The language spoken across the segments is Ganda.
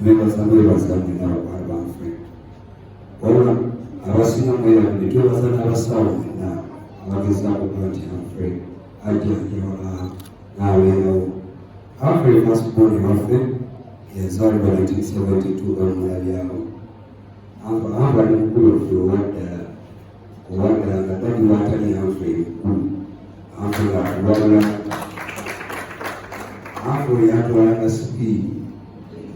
tubebaza mwe n'abakwano baffe. Wabula abasinga mwerabire twebaza n'abasawo bonna abagezaako okuba nti Humphrey ajjanjaba n'abeerawo. Humphrey firstborn waffe yazaalibwa 1972 bamulabyawo. Humphrey ali mukulu ffe owaddala nga dadi waatali Humphrey mukulu. Humphrey atulabula Humphrey yatwalaga sipiidi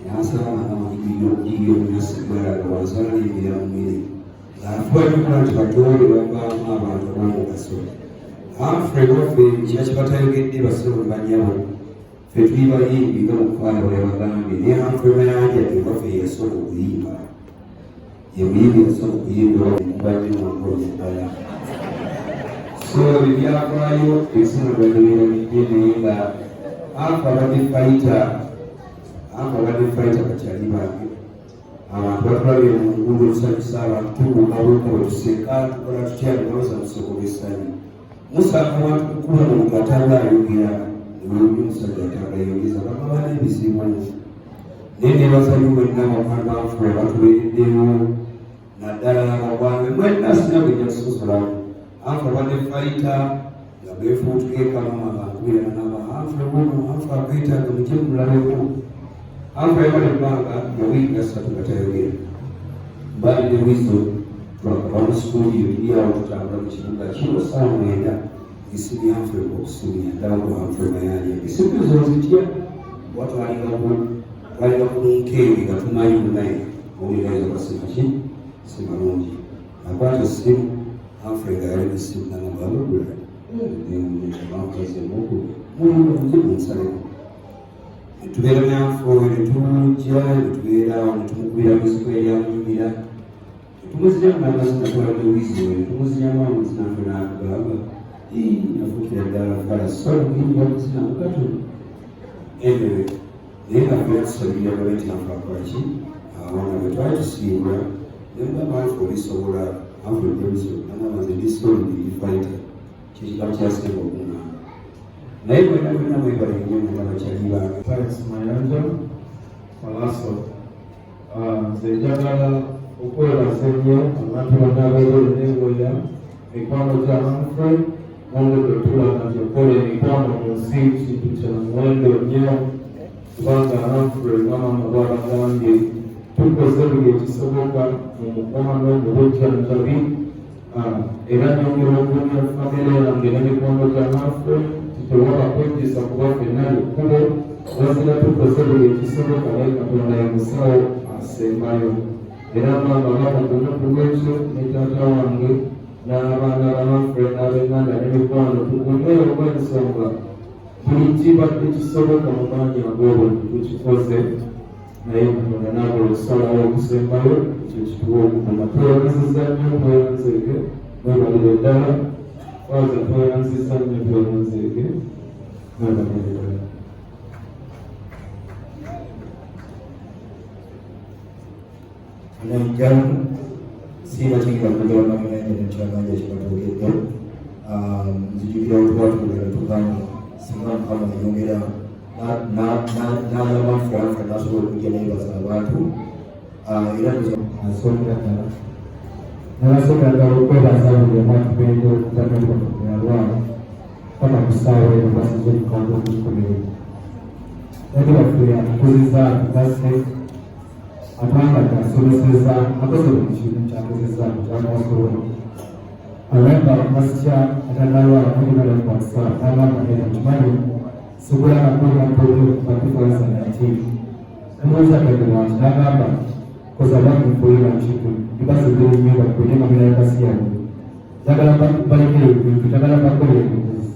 yasaba amagigiro nasigala nga wansala n'embeera mu mire ng'atubatukula nti batoole bavaamu abantu ab'omugaso. Humphrey waffe kira kibatayogedde basebo ne bannyabo ffe tuli bayimbi nga mukwano bwe bagambye naye Humphrey Mayanja ewaffe yasooka okuyimba ye muyimbi yasooka okuyimba mubanyumangonya ddala. So ebyafaayo ebisinga byabeera bijje naye nga abadde fayita bakyali bange. Abantu batulabye mu nguudo olusanyusa abantu tubuuka buuka bwe tuseka tukola tutya nebawoza musoko b'essanyu. Musanga abantu kukuba mu gatanga ayogera nebulungi omusajja atanga ayogeza bakaba n'ebizibu. Naye nebasanyu mwenna abakwano ba Humphrey batubeereddewo naddala abagwange mwenna sina bwe nja kusosola. Humphrey abadde fayita nga beefuutukeeko amama bankubira n'aba Humphrey buno Humphrey akwetaaga mujje mulabeko. Humphrey yamala ebbanga yawiiga ssatu nga tayogera. Mbalidde wizo twakava mu studio tuli awo tutambula mu kibuga kiro ssaawa 9 esibye Humphrey okusimya ddala ku Humphrey Mayanja. Esimu ezo zitya watwalinga ku nkeeri nga tumanyi munaye owuliraiza kwasima ki simalungi akwata essimu Humphrey nga yali nesimu nangambabagula munsaleko netubeera nyanfooyo netujja netubeerawo netumukubira muziko eryamuyimira netumuzinyamu namazinatwalade wiziwe netumuzinyamu amuzinafe natugamba nafuukira ddala fala solugiyinja muzina mukatono emewe naye nga fera tusabirira baleti anfaakolaki awana bwe twali tusiibula nemugamba Humphrey olisobola Humphrey namaze ndisolugiyifayita kyekitabu kyasinga okuŋŋamba naye bwena mwebale nnyo nga bakyali bange. Thanks Mayanja Malaso. Nze njagala okwebaza ennyo abantu bonna abeerere n'engoya mikwano gya Humphrey mwongedde otulaga nti okola emikwano mu nsi kintu kya muwendo nnyo kubanga Humphrey maama bw'abagambye tukoze buli ekisoboka mu mukwano mu bujjanjabi era nyongera okunya famire yange n'emikwano gya Humphrey titewaba kwejjusa kuba ffenna ekkubo wazira tukoze buli ekisoboka naye Katonda ye musawo asembayo. Era maama bamugumu ku lwekyo ne taata wange n'abaana ba Humphrey n'ab'enganda n'emikwano tugume olw'ensonga buli kibadde kisoboka mu maanyi ag'obwo tukikoze naye Katonda n'aba okusalawo okusembayo ekyo kituwa okuguma. Tweyanziza nnyo tweyanzeege mwebalire ddala waza tweyanziza nnyo tweyanzeege mwebalire ddala. Namujamu siba kinga kujona Mayanja nekyaganja kibatuukedde nzijukira otubatulira tugamba singa Mukama yayongera n'ayamba Humphrey n'asobola okujja neyebaza abantu era asomera ddala n'abasomera ddala okwebaza buli omu atubeera okutamirwa yalwala paka ku ssaawa eno basize omukwano okulikomere naye baffe atukuziza atugase atwanga asomeseza akoze buli kintu kyakozesa kyamuwasobola alamba masya atanalwala kulimalekwansa n'agamba era kimanyi sobola nakola mpolo bakufalasa nativu namuuza kagema nti n'agamba koza bamukolera nkiku ndibasogera nnyo bakwene mamira yakasi yange njagala balekere ebintu njagala bakolere ebibuzi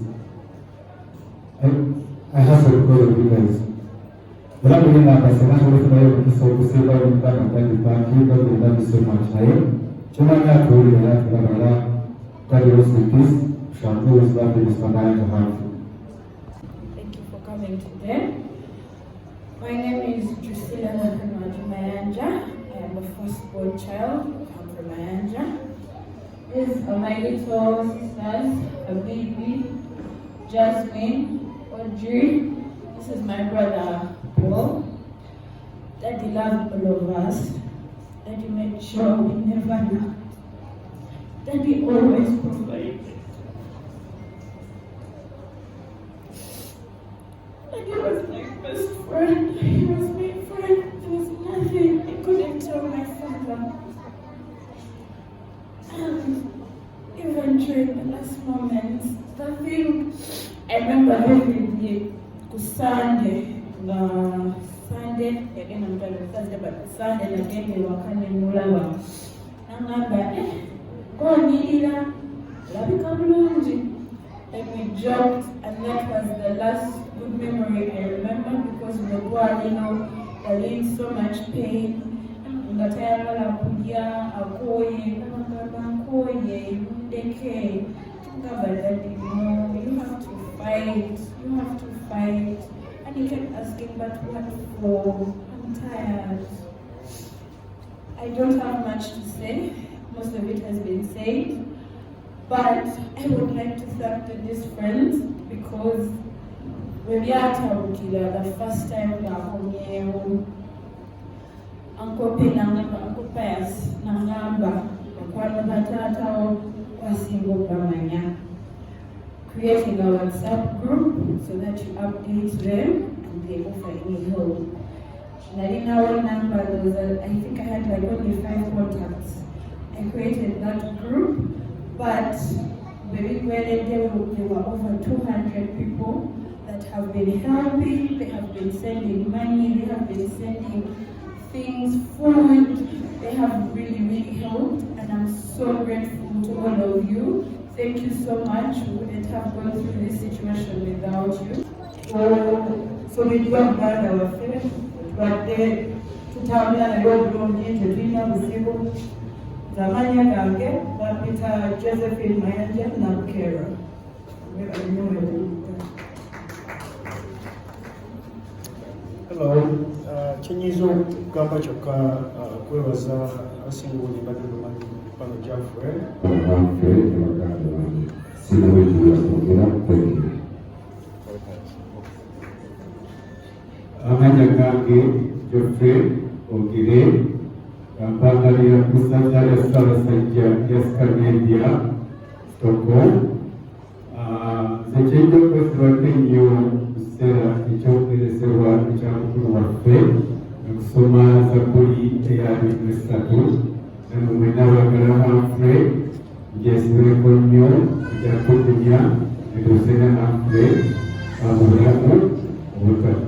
I hustle because of you guys. Era buli nakasana n'olufunayo okukisa okusemba n'omugamba thank you God will love you so much naye kyomanyi atuwulira natulabala God will rest in peace shall always love you Mr. Mayanja Humphrey. Thank you for coming today. My name is Drusilla Mayanja. I am the firstborn child of Humphrey Mayanja. These are my little sisters, Habibi, Jasmine, Audrey. This is my brother Paul. Daddy loved all of us. Daddy made sure we never lacked. Daddy always provided. Daddy was my best friend. He was my friend. There was nothing I couldn't tell my father. And even during the last moments, the thing I remember vividly was Sunday. Sunday, again I'm trying to Thursday, but Sunday again they were coming Mulava. And I'm like, go Nidila, Labika Mulunji. And we joked, and that was the last good memory I remember because we were, you know, in so much pain. Ngatayala kuja akoye, akoye, mundeke. You have to fight, you have to fight. And he kept asking, but what for? I'm tired. I don't have much to say. Most of it has been said. But I would like to thank these friends because when we are the first time Uncle Pin Uncle Pius Nangamba, Kwano Batata, Wasingo Bamanya, creating a WhatsApp group so that you update them and they offer any help. And I didn't know what number, I think I had like only 5 contacts. I created that group, but very well there were over 200 people that have been helping, they have been sending money, they have been sending things, food. They have really helped, and I'm so grateful to all of you. Thank you so much. We wouldn't have gone through this situation without you. So we do have our faith, but they to tell me I don't know to Tina Busibo, Zamania Gange, Bapita Josephine Mayanja, Nakera. Hello. Chinyizo kugamba kyokka kwebaza abasinga obungi badde bamanyi pano gyaffe baganda bange sinawetuya kwogera kwegere amanya gange Geoffrey Ogire kampangalira ku ssaza lya Ssaabasajja lya Scamedia Stockholm. Nze kyejja okwesibako ennyo mu kiseera ekyokuweerezebwa ekyamukulu waffe okusoma Zabbuli eya 23 namwe mwenna abaagala Humphrey ngyesibeko nnyo ejja kukunya etuuseera Humphrey mu bulamu obutali